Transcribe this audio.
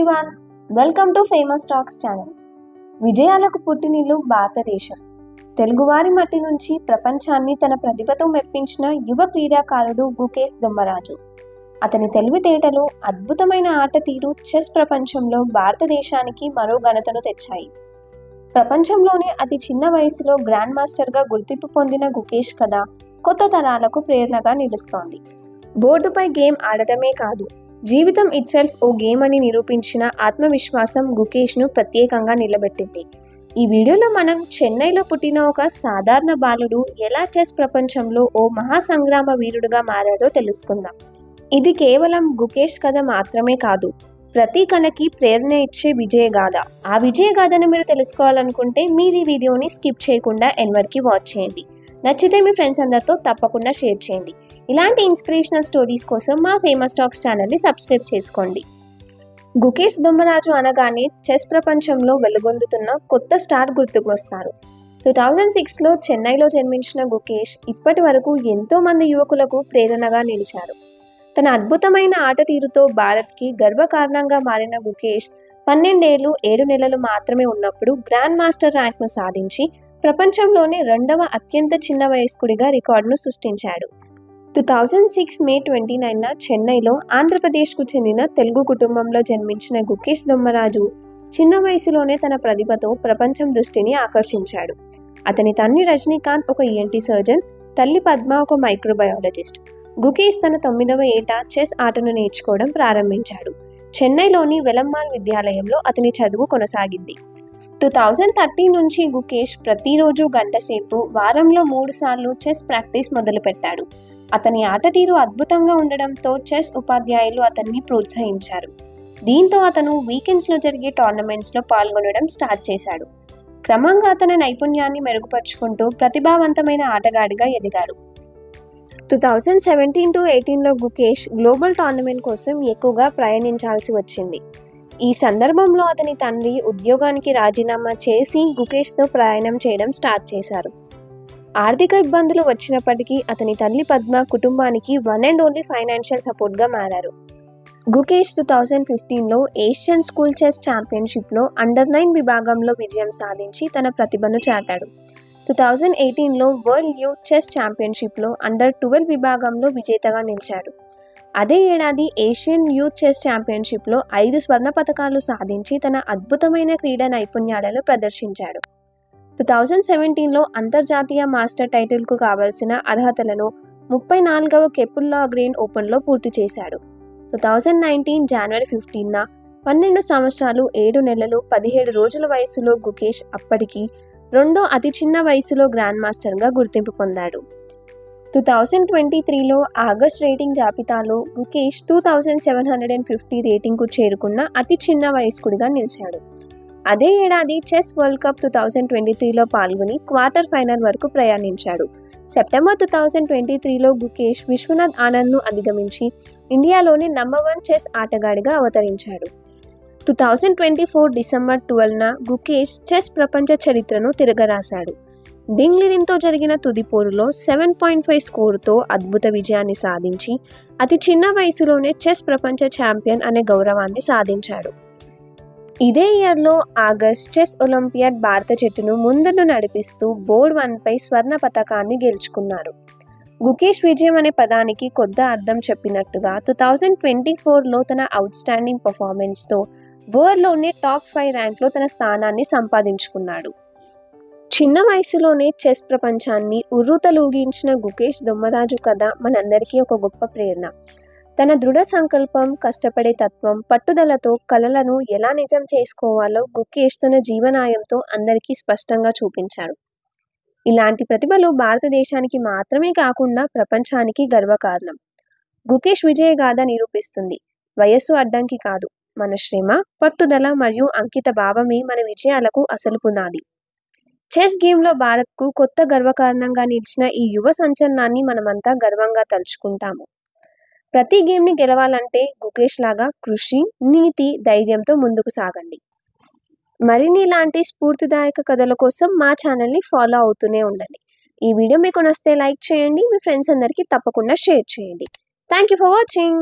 Everyone, welcome to famous talks channel. విజయాలకు పుట్టినిల్లు భారతదేశం. తెలుగువారి మట్టి నుంచి ప్రపంచాన్ని తన ప్రతిభతో మెప్పించిన యువ క్రీడాకారుడు గుకేష్ దొమ్మరాజు. అతని తెలివితేటలు, అద్భుతమైన ఆట తీరు చెస్ ప్రపంచంలో భారతదేశానికి మరో ఘనతను తెచ్చాయి. ప్రపంచంలోనే అతి చిన్న వయసులో గ్రాండ్ మాస్టర్గా గుర్తింపు పొందిన గుకేష్ కథ కొత్త తరాలకు ప్రేరణగా నిలుస్తోంది. బోర్డుపై గేమ్ ఆడటమే కాదు, జీవితం ఇట్సెల్ఫ్ ఓ గేమ్ అని నిరూపించిన ఆత్మవిశ్వాసం గుకేష్ను ప్రత్యేకంగా నిలబెట్టింది. ఈ వీడియోలో మనం చెన్నైలో పుట్టిన ఒక సాధారణ బాలుడు ఎలా చెస్ ప్రపంచంలో ఓ మహాసంగ్రామ వీరుడుగా మారాడో తెలుసుకుందాం. ఇది కేవలం గుకేష్ కథ మాత్రమే కాదు, ప్రతి కళకి ప్రేరణ ఇచ్చే విజయగాథ. ఆ విజయగాథను మీరు తెలుసుకోవాలనుకుంటే మీరు ఈ వీడియోని స్కిప్ చేయకుండా ఎండ్ వరకు వాచ్ చేయండి. నచ్చితే మీ ఫ్రెండ్స్ అందరితో తప్పకుండా షేర్ చేయండి. ఇలాంటి ఇన్స్పిరేషనల్ స్టోరీస్ కోసం మా ఫేమస్ టాక్స్ ఛానల్ని సబ్స్క్రైబ్ చేసుకోండి. గుకేష్ దొమ్మరాజు అనగానే చెస్ ప్రపంచంలో వెలుగొందుతున్న కొత్త స్టార్ గుర్తుకు వస్తారు. 2006లో చెన్నైలో జన్మించిన గుకేష్ ఇప్పటి వరకు ఎంతో మంది యువకులకు ప్రేరణగా నిలిచారు. తన అద్భుతమైన ఆట తీరుతో భారత్కి గర్వకారణంగా మారిన గుకేష్ 12 ఏళ్ళు 7 నెలలు మాత్రమే ఉన్నప్పుడు గ్రాండ్ మాస్టర్ ర్యాంక్ను సాధించి ప్రపంచంలోనే 2వ అత్యంత చిన్న వయస్కుడిగా రికార్డును సృష్టించాడు. 2006 మే 29న చెన్నైలో ఆంధ్రప్రదేశ్కు చెందిన తెలుగు కుటుంబంలో జన్మించిన గుకేష్ దొమ్మరాజు చిన్న వయసులోనే తన ప్రతిభతో ప్రపంచం దృష్టిని ఆకర్షించాడు. అతని తండ్రి రజనీకాంత్ ఒక ENT సర్జన్, తల్లి పద్మ ఒక మైక్రోబయాలజిస్ట్. గుకేష్ తన 9వ ఏట చెస్ ఆటను నేర్చుకోవడం ప్రారంభించాడు. చెన్నైలోని వెలంమాల్ విద్యాలయంలో అతని చదువు కొనసాగింది. 2013 నుంచి గుకేష్ ప్రతిరోజు గంట సేపు వారంలో 3 సార్లు చెస్ ప్రాక్టీస్ మొదలుపెట్టాడు. అతని ఆట తీరు అద్భుతంగా ఉండడంతో చెస్ ఉపాధ్యాయులు అతన్ని ప్రోత్సహించారు. దీంతో అతను వీకెండ్స్లో జరిగే టోర్నమెంట్స్లో పాల్గొనడం స్టార్ట్ చేశాడు. క్రమంగా అతని నైపుణ్యాన్ని మెరుగుపరుచుకుంటూ ప్రతిభావంతమైన ఆటగాడిగా ఎదిగాడు. 2017 to 18లో గుకేష్ గ్లోబల్ టోర్నమెంట్ కోసం ఎక్కువగా ప్రయాణించాల్సి వచ్చింది. ఈ సందర్భంలో అతని తండ్రి ఉద్యోగానికి రాజీనామా చేసి గుకేష్తో ప్రయాణం చేయడం స్టార్ట్ చేశారు. ఆర్థిక ఇబ్బందులు వచ్చినప్పటికీ అతని తల్లి పద్మ కుటుంబానికి వన్ అండ్ ఓన్లీ ఫైనాన్షియల్ సపోర్ట్గా మారారు. గుకేష్ 2015లో ఏషియన్ స్కూల్ చెస్ ఛాంపియన్షిప్లో అండర్-9 విభాగంలో విజయం సాధించి తన ప్రతిభను చాటాడు. 2018లో వరల్డ్ యూత్ చెస్ ఛాంపియన్షిప్లో అండర్-12 విభాగంలో విజేతగా నిలిచాడు. అదే ఏడాది ఏషియన్ యూత్ చెస్ ఛాంపియన్షిప్లో 5 స్వర్ణ పతకాలు సాధించి తన అద్భుతమైన క్రీడా నైపుణ్యాలను ప్రదర్శించాడు. 2017లో అంతర్జాతీయ మాస్టర్ టైటిల్కు కావలసిన అర్హతలను 34వ కెపుల్లాగ్రేన్ ఓపెన్లో పూర్తి చేశాడు. 2019 జనవరి 15న 12 సంవత్సరాలు 7 నెలలు 17 రోజుల వయసులో గుకేష్ అప్పటికి 2వ అతి చిన్న వయసులో గ్రాండ్ మాస్టర్గా గుర్తింపు పొందాడు. 2023లో ఆగస్ట్ రేటింగ్ జాబితాలో గుకేష్ 2750 రేటింగ్కు చేరుకున్న అతి చిన్న వయస్కుడిగా నిలిచాడు. అదే ఏడాది చెస్ వరల్డ్ కప్ 2023లో పాల్గొని క్వార్టర్ ఫైనల్ వరకు ప్రయాణించాడు. సెప్టెంబర్ 2023లో గుకేష్ విశ్వనాథ్ ఆనంద్ను అధిగమించి ఇండియాలోని నంబర్ 1 చెస్ ఆటగాడిగా అవతరించాడు. 2024 డిసెంబర్ 12న గుకేష్ చెస్ ప్రపంచ చరిత్రను తిరగరాశాడు. డింగ్ లిరిన్తో జరిగిన తుది పోరులో 7.5 స్కోరుతో అద్భుత విజయాన్ని సాధించి అతి చిన్న వయసులోనే చెస్ ప్రపంచ ఛాంపియన్ అనే గౌరవాన్ని సాధించాడు. ఇదే ఇయర్లో ఆగస్ట్ చెస్ ఒలింపియాడ్ భారత జట్టును ముందును నడిపిస్తూ బోర్డ్ 1పై స్వర్ణ పతకాన్ని గెలుచుకున్నారు. గుకేష్ విజయం అనే పదానికి కొత్త అర్థం చెప్పినట్టుగా 2024లో తన అవుట్స్టాండింగ్ పర్ఫార్మెన్స్తో వరల్డ్లోనే టాప్ 5 ర్యాంక్లో తన స్థానాన్ని సంపాదించుకున్నాడు. చిన్న వయసులోనే చెస్ ప్రపంచాన్ని ఉర్రూతలూగించిన గుకేష్ దొమ్మరాజు కథ మనందరికీ ఒక గొప్ప ప్రేరణ. తన దృఢ సంకల్పం, కష్టపడే తత్వం, పట్టుదలతో కలలను ఎలా నిజం చేసుకోవాలో గుకేష్ తన జీవనాయంతో అందరికీ స్పష్టంగా చూపించాడు. ఇలాంటి ప్రతిభలు భారతదేశానికి మాత్రమే కాకుండా ప్రపంచానికి గర్వకారణం. గుకేష్ విజయగాథ నిరూపిస్తుంది, వయస్సు అడ్డంకి కాదు, మన శ్రమ, పట్టుదల మరియు అంకిత భావమే మన విజయాలకు అసలు పునాది. చెస్ గేమ్లో భారత్కు కొత్త గర్వకారణంగా నిలిచిన ఈ యువ సంచలనాన్ని మనమంతా గర్వంగా తలుచుకుంటాము. ప్రతి గేమ్ని గెలవాలంటే గుకేష్ లాగా కృషి, నీతి, ధైర్యంతో ముందుకు సాగండి. మరిన్ని ఇలాంటి స్ఫూర్తిదాయక కథల కోసం మా ఛానల్ని ఫాలో అవుతూనే ఉండండి. ఈ వీడియో మీకు నచ్చితే లైక్ చేయండి, మీ ఫ్రెండ్స్ అందరికీ తప్పకుండా షేర్ చేయండి. Thank you for watching.